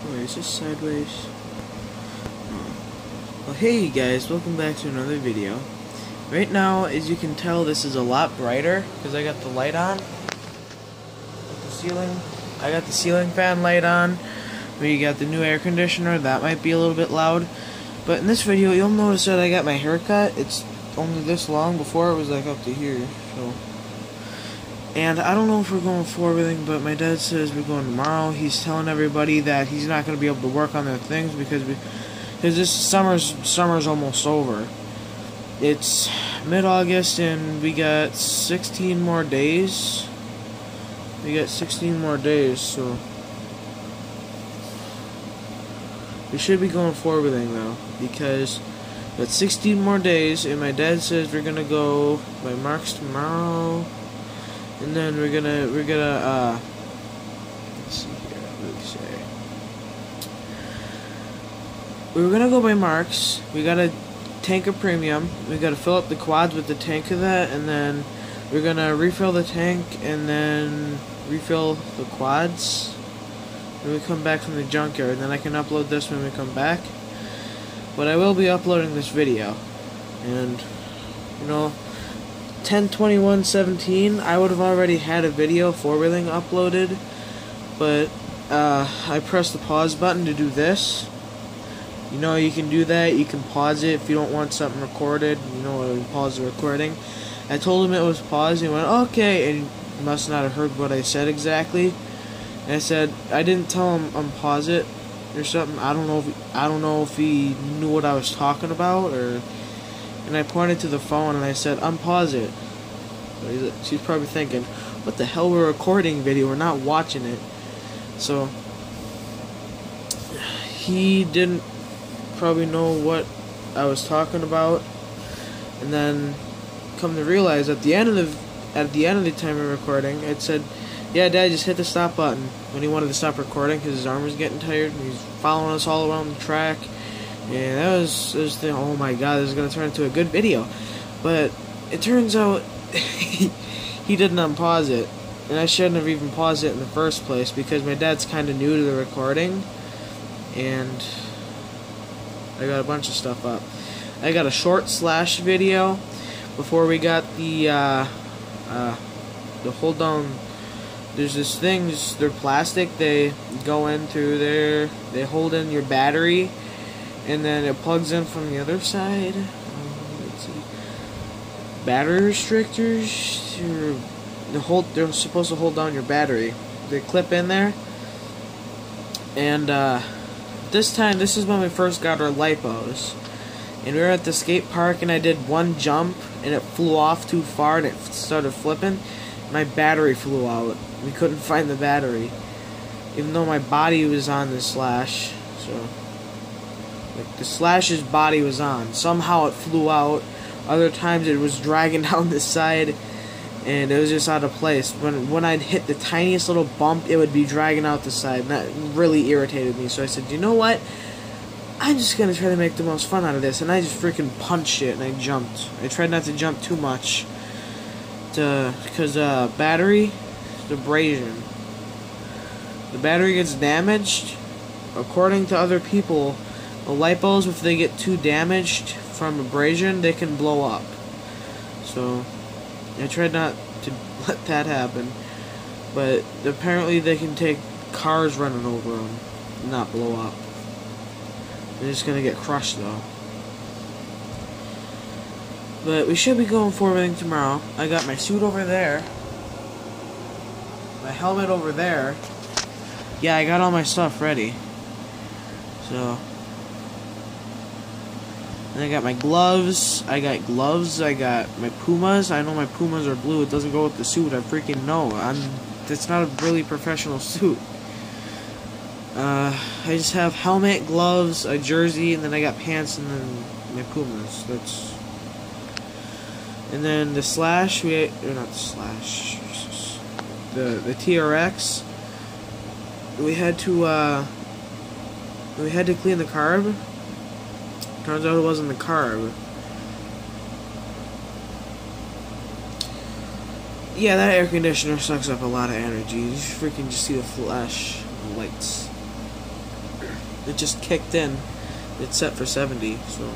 Wait, is this sideways? Well, hey guys, welcome back to another video. Right now, as you can tell, this is a lot brighter because I got the light on. I got the ceiling fan light on. We got the new air conditioner. That might be a little bit loud. But in this video, you'll notice that I got my hair cut. It's only this long. Before it was like up to here. So. And I don't know if we're going for everything, but my dad says we're going tomorrow. He's telling everybody that he's not going to be able to work on their things because this summer's almost over. It's mid-August and we got 16 more days. So we should be going for everything though, because that's 16 more days, and my dad says we're gonna go by Mark's tomorrow, and then we're gonna let's see here, what did he say? We're gonna go by Mark's. We got a tank of premium. We gotta fill up the quads with the tank of that, and then we're gonna refill the tank and then refill the quads when we come back from the junkyard, and then I can upload this when we come back. But I will be uploading this video, and you know, 10/21/17 I would have already had a video four-wheeling uploaded, but I pressed the pause button to do this. You know, you can do that. You can pause it if you don't want something recorded. You know, pause the recording. I told him it was paused. He went, okay, and he must not have heard what I said exactly. And I said, I didn't tell him unpause it or something. I don't know if he knew what I was talking about, or. And I pointed to the phone and I said, unpause it. So she's probably thinking, what the hell? We're recording video. We're not watching it. So he didn't probably know what I was talking about, and then come to realize at the end of the time of recording, it said, yeah, Dad just hit the stop button when he wanted to stop recording because his arm was getting tired, and he's following us all around the track, and that was the, oh my god, this is going to turn into a good video. But it turns out he didn't unpause it, and I shouldn't have even paused it in the first place because my dad's kind of new to the recording, and I got a bunch of stuff up. I got a short slash video before we got the hold down. There's this thing, they're plastic, they go in through there, they hold in your battery, and then it plugs in from the other side. Let's see. Battery restrictors, they're supposed to hold down your battery. They clip in there, and this is when we first got our lipos, and we were at the skate park, and I did one jump, and it flew off too far, and it started flipping. My battery flew out. We couldn't find the battery, even though my body was on the slash. So, like, the slash's body was on. Somehow it flew out. Other times it was dragging down the side, and it was just out of place. When I'd hit the tiniest little bump, it would be dragging out the side, and that really irritated me. So I said, you know what? I'm just gonna try to make the most fun out of this, and I just freaking punched it, and I jumped. I tried not to jump too much, because battery, the abrasion. The battery gets damaged. According to other people, the lipos, if they get too damaged from abrasion, they can blow up. So I tried not to let that happen, but apparently they can take cars running over them and not blow up. They're just gonna get crushed though. But we should be going for everything tomorrow. I got my suit over there, my helmet over there. Yeah, I got all my stuff ready. So, and I got my gloves. I got my Pumas. I know my Pumas are blue. It doesn't go with the suit. I freaking know. It's not a really professional suit. I just have helmet, gloves, a jersey, and then I got pants, and then my Pumas. And then the slash, not the slash, the TRX. We had to clean the carb. Turns out it wasn't the carb. Yeah, that air conditioner sucks up a lot of energy. You freaking just see the flash lights. It just kicked in. It's set for 70, so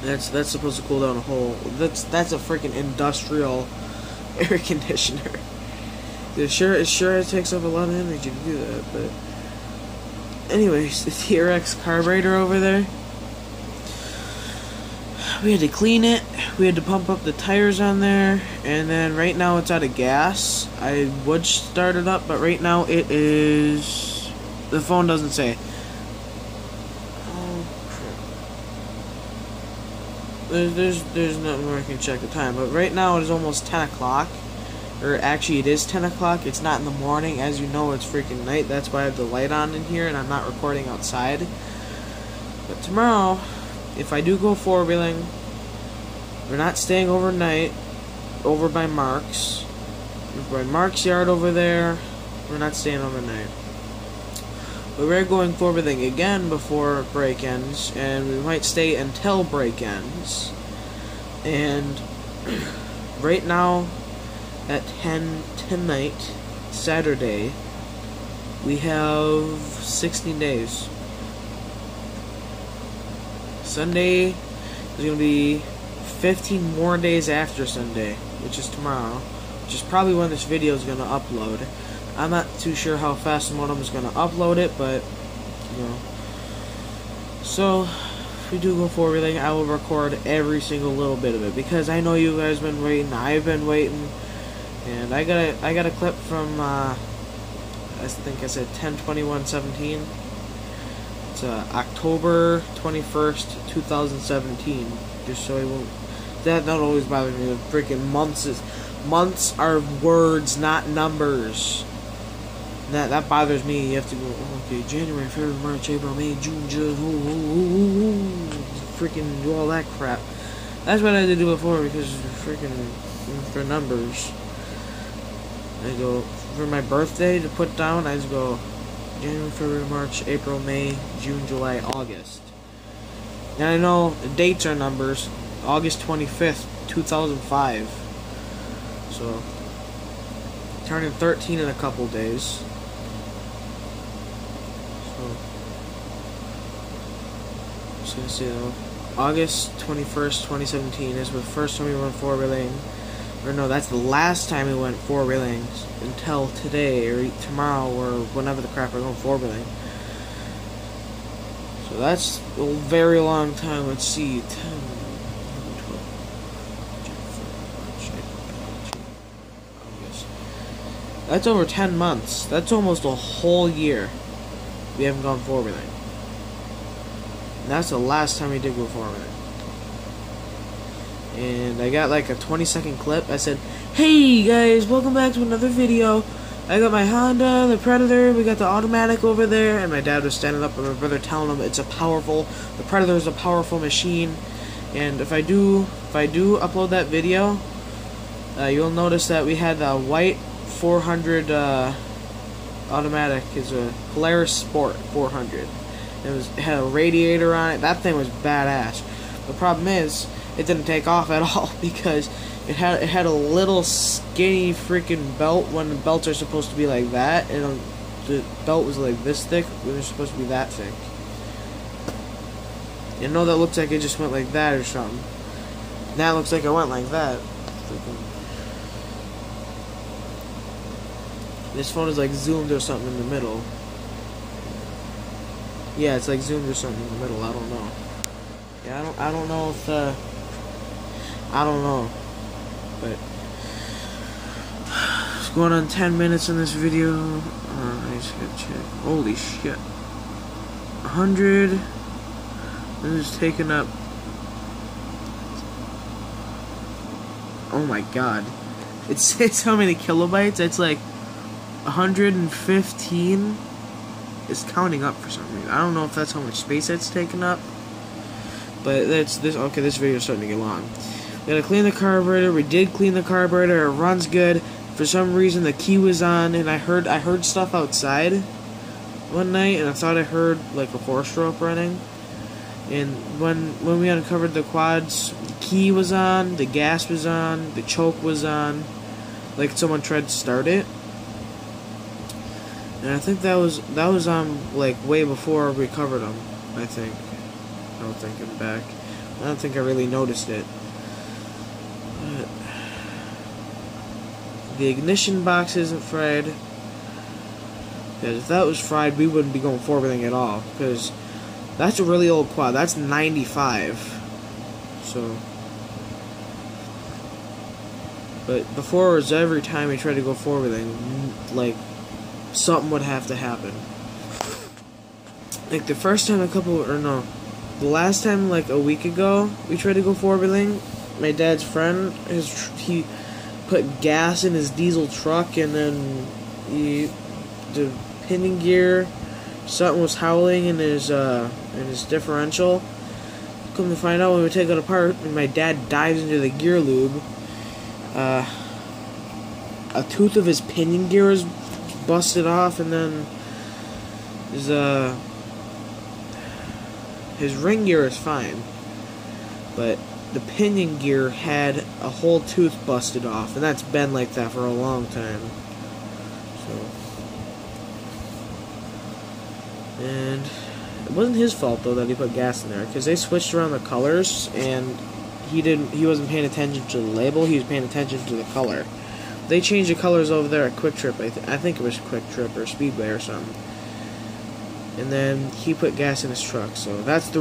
that's supposed to cool down a whole. That's a freaking industrial air conditioner. It sure takes up a lot of energy to do that. But anyways, the TRX carburetor over there. We had to clean it. We had to pump up the tires on there, and then right now it's out of gas. I would start it up, but right now it is. The phone doesn't say. Oh crap! There's nothing where I can check the time, but right now it is almost 10 o'clock. Or actually, it is 10 o'clock. It's not in the morning, as you know. It's freaking night. That's why I have the light on in here, and I'm not recording outside. But tomorrow, if I do go four-wheeling, we're not staying overnight over by Mark's. By Mark's yard over there, we're not staying overnight. But we're going four-wheeling again before break ends, and we might stay until break ends. And right now, at 10 tonight, Saturday, we have 16 days. Sunday is going to be 15 more days after Sunday, which is tomorrow, which is probably when this video is going to upload. I'm not too sure how fast Modem is going to upload it, but, you know. So, if we do go four-wheeling, I will record every single little bit of it, because I know you guys have been waiting, I've been waiting, and I got a clip from, I think I said 10/21/17. It's October 21st, 2017. Just so I won't. That always bothers me. Freaking months are words, not numbers. That bothers me. You have to go. Okay, January, February, March, April, May, June, July. Freaking do all that crap. That's what I had to do before because freaking for numbers. I go for my birthday to put down. I just go January, February, March, April, May, June, July, August. And I know the dates are numbers. August 25th, 2005. So, turning 13 in a couple days. So, just gonna say though, August 21st, 2017 is the first time we went four-wheeling. Or no, that's the last time we went four-wheeling until today or tomorrow or whenever the crap we're going four-wheeling. So that's a very long time. Let's see. 10, 11, 12, that's over 10 months. That's almost a whole year we haven't gone four-wheeling. And that's the last time we did go four-wheeling. And I got like a 20-second clip. I said, "Hey guys, welcome back to another video. I got my Honda, the Predator, we got the automatic over there," and my dad was standing up with my brother telling him the Predator is a powerful machine. And if I do upload that video, you'll notice that we had the white 400 automatic. Is a Polaris Sport 400. It had a radiator on it. That thing was badass. The problem is, it didn't take off at all because it had a little skinny freaking belt when the belts are supposed to be like that, and the belt was like this thick when they're supposed to be that thick. You know, that looks like it just went like that or something. That looks like it went like that. This phone is like zoomed or something in the middle. Yeah, it's like zoomed or something in the middle. I don't know. Yeah, I don't know if I don't know, but it's going on 10 minutes in this video. I just gotta check. Holy shit. 100. This is taking up. Oh my god. It's how many kilobytes? It's like 115. It's counting up for some reason. I don't know if that's how much space it's taking up. But that's this. Okay, this video is starting to get long. We gotta clean the carburetor. We did clean the carburetor. It runs good. For some reason, the key was on, and I heard stuff outside one night, and I thought I heard like a four-stroke running. And when we uncovered the quads, the key was on, the gas was on, the choke was on, like someone tried to start it. And I think that was like way before we covered them. I think. I don't thinking back. I don't think I really noticed it. But the ignition box isn't fried. Because if that was fried, we wouldn't be going forwarding at all. Because that's a really old quad. That's 95. So. But before, it was every time we tried to go forwarding, like, something would have to happen. Like the first time the last time, like a week ago, we tried to go forwarding. My dad's friend, he put gas in his diesel truck, and then the pinion gear, something was howling in his differential. Come to find out, when we take it apart, and my dad dives into the gear lube, a tooth of his pinion gear is busted off, and then his ring gear is fine, but the pinion gear had a whole tooth busted off, and that's been like that for a long time. And it wasn't his fault though that he put gas in there, because they switched around the colors, and he wasn't paying attention to the label. He was paying attention to the color. They changed the colors over there at Quick Trip. I think it was Quick Trip or Speedway or something. And then he put gas in his truck. So that's the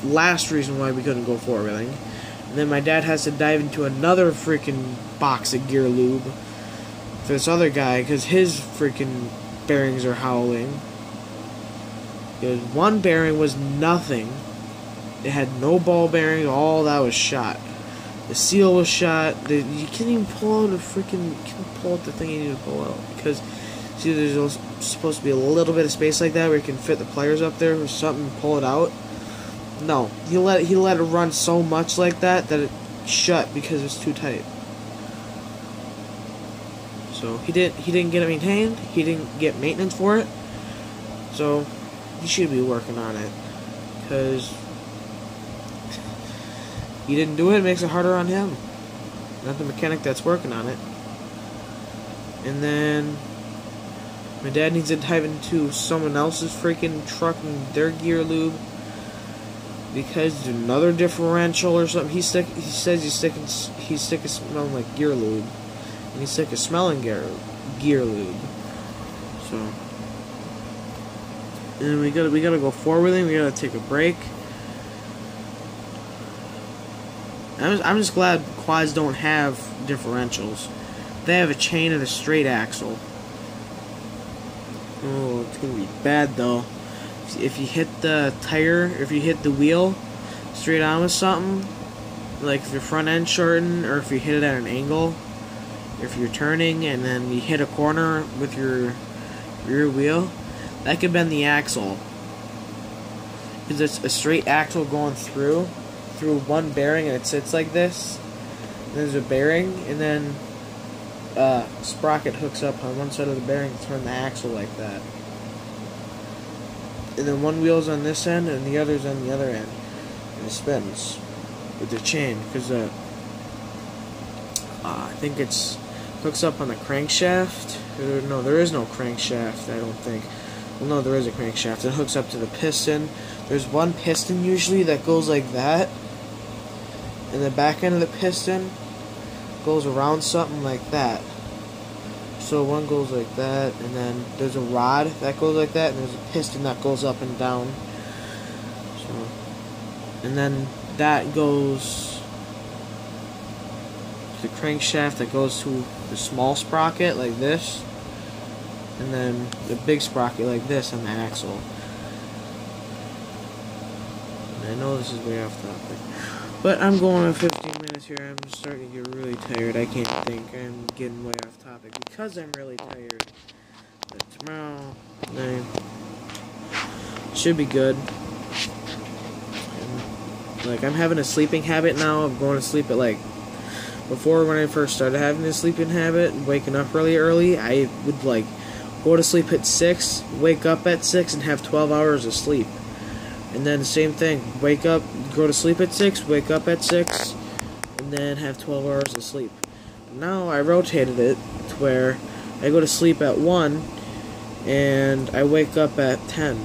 last reason why we couldn't go forwarding. And then my dad has to dive into another freaking box of gear lube for this other guy, because his freaking bearings are howling. Because one bearing was nothing. It had no ball bearing. All that was shot. The seal was shot. You can't even pull out the thing you need to pull out, because see, there's supposed to be a little bit of space like that where you can fit the pliers up there or something and pull it out. No, he let it run so much like that it shut because it's too tight. So he didn't get it maintained. He didn't get maintenance for it. So he should be working on it, because he didn't do it. It makes it harder on him, not the mechanic that's working on it. And then my dad needs to dive into someone else's freaking truck and their gear lube, because there's another differential or something. He says he's sick of smelling like gear lube, and he's sick of smelling gear lube. So, and we gotta go forwarding. We gotta take a break. I'm just glad quads don't have differentials. They have a chain and a straight axle. Oh, it's gonna be bad though. If you hit the tire, if you hit the wheel straight on with something, like if your front end shortened, or if you hit it at an angle, if you're turning and then you hit a corner with your rear wheel, that could bend the axle. Because it's a straight axle going through one bearing, and it sits like this. And there's a bearing, and then sprocket hooks up on one side of the bearing to turn the axle like that. And then one wheel's on this end and the other's on the other end, and it spins with the chain, because I think it's hooks up on the crankshaft. No, there is no crankshaft, I don't think. Well, no, there is a crankshaft. It hooks up to the piston. There's one piston usually that goes like that, and the back end of the piston goes around something like that. So one goes like that, and then there's a rod that goes like that, and there's a piston that goes up and down. So, and then that goes to the crankshaft that goes to the small sprocket like this, and then the big sprocket like this on the axle. And I know this is way off topic, but I'm going on 15 minutes here. I'm starting to get really tired. I can't think. I'm getting way off topic because I'm really tired. But tomorrow night should be good. And, like, I'm having a sleeping habit now. I'm going to sleep at, like, before, when I first started having this sleeping habit, waking up really early, I would, like, go to sleep at 6, wake up at 6, and have 12 hours of sleep. And then same thing, wake up, go to sleep at 6, wake up at 6, and then have 12 hours of sleep. Now I rotated it to where I go to sleep at 1, and I wake up at 10.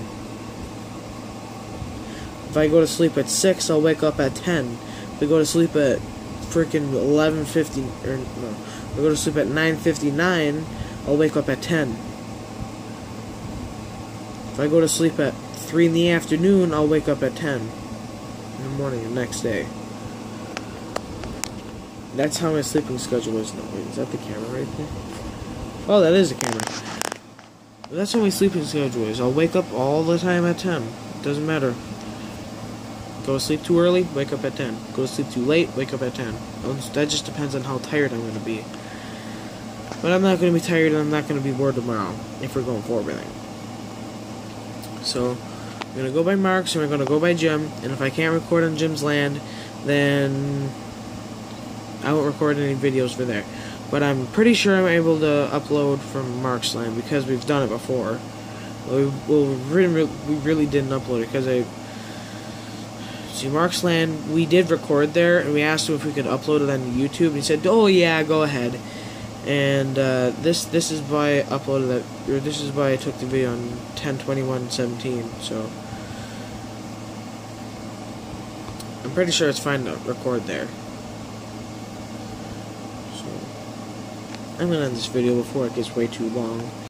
If I go to sleep at 6, I'll wake up at 10. If I go to sleep at freaking 11:50, or no, if I go to sleep at 9:59, I'll wake up at 10. If I go to sleep at 3 in the afternoon, I'll wake up at 10 in the morning the next day. That's how my sleeping schedule is. No, wait, is that the camera right there? Oh, that is the camera. That's how my sleeping schedule is. I'll wake up all the time at 10. It doesn't matter. Go to sleep too early, wake up at 10. Go to sleep too late, wake up at 10. That just depends on how tired I'm going to be. But I'm not going to be tired, and I'm not going to be bored tomorrow if we're going for everything. So, I'm going to go by Marks, and we're going to go by Jim, and if I can't record on Jim's land, then I won't record any videos for there. But I'm pretty sure I'm able to upload from Mark's land, because we've done it before. We really didn't upload it, because see, Mark's land, we did record there, and we asked him if we could upload it on YouTube, and he said, "Oh yeah, go ahead." And this is why I uploaded that, or this is why I took the video on 10/21/17. So I'm pretty sure it's fine to record there. So I'm gonna end this video before it gets way too long.